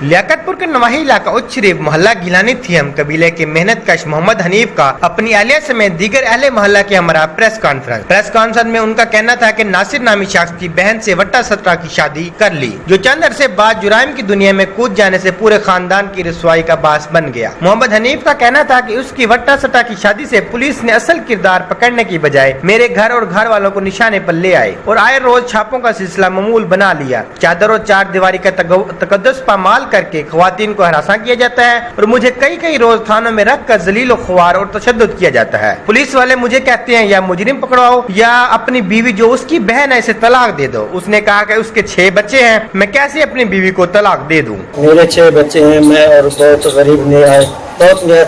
लियाकतपुर के नवाही इलाका उच्च शरीफ मोहल्ला गिलानी थियम कबीले के मेहनत कश मोहम्मद हनीफ का अपनी अहलिया समेत दीगर अहले मोहल्ला के हमरा प्रेस कॉन्फ्रेंस में उनका कहना था कि नासिर नामी शख्स की बहन से वट्टा सट्टा की शादी कर ली, जो चंद अरसे बाद जुराइम की दुनिया में कूद जाने से पूरे खानदान की रसवाई का बास बन गया। मोहम्मद हनीफ का कहना था कि उसकी वट्टा सट्टा की शादी से पुलिस ने असल किरदार पकड़ने की बजाय मेरे घर और घर वालों को निशाने पर ले आए और आए रोज छापों का सिलसिला मामूल बना लिया। चादर और चार दीवारी का तकद्दुस पामाल करके खवातीन को हरासा किया जाता है और मुझे कई रोज थानों में रख कर जलील ख्वार और तशद्दुद किया जाता है। पुलिस वाले मुझे कहते हैं या मुजरिम पकड़वाओ या अपनी बीवी जो उसकी बहन है इसे तलाक दे दो। उसने कहा कि उसके 6 बच्चे हैं, मैं कैसे अपनी बीवी को तलाक दे दूं? मेरे 6 बच्चे हैं, मैं और बहुत गरीब निहायत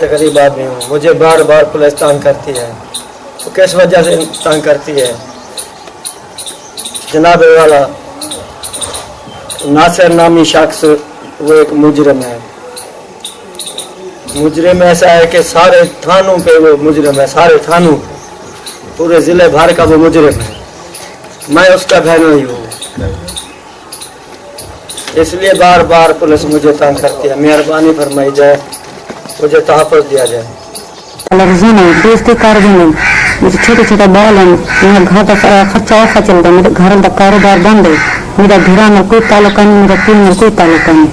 गरीब आदमी हूँ। मुझे बार बार पुलिस तंग करती है। तो किस वजह से तंग करती है? जनाब वाला नासिर नामी शख्स वो एक मुजरिम है। मुजरिम ऐसा है कि सारे थानों पे वो मुजरिम है, सारे थानों पूरे जिले भर का वो मुजरिम है। मैं उसका बहन ही हूँ, इसलिए बार बार पुलिस मुझे तंग करती है। मेहरबानी फरमाई जाए, मुझे तहफ़्फ़ुज़ दिया जाए। दोस्ती कर मुझे छोटे छोटे बाल हैं, मेरा घर का खर्चा ऐसा चलता है, मेरे घर का कारोबार बंद है, मेरा घर में कोई ताल्लुक नहीं, मेरा टीम में कोई ताल्लुक नहीं।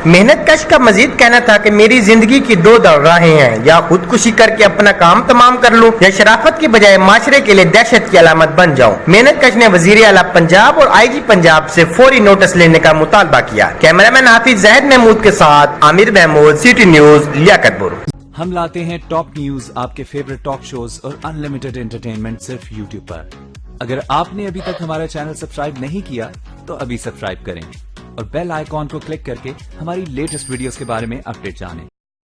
मेहनत कश का मजीद कहना था कि मेरी जिंदगी की 2 राहें हैं, या खुदकुशी करके अपना काम तमाम कर लूं या शराफत के बजाय माशरे के लिए दहशत की अलामत बन जाऊं। मेहनत कश ने वजीर आला पंजाब और IG पंजाब से फौरी नोटिस लेने का मुतालबा किया। कैमरामैन हाफिज जहद महमूद के साथ आमिर महमूद, सिटी न्यूज, लियाकतपुर। हम लाते हैं टॉप न्यूज, आपके फेवरेट टॉक शोज और अनलिमिटेड एंटरटेनमेंट सिर्फ YouTube पर। अगर आपने अभी तक हमारा चैनल सब्सक्राइब नहीं किया तो अभी सब्सक्राइब करें और बेल आइकॉन को क्लिक करके हमारी लेटेस्ट वीडियोस के बारे में अपडेट जानें।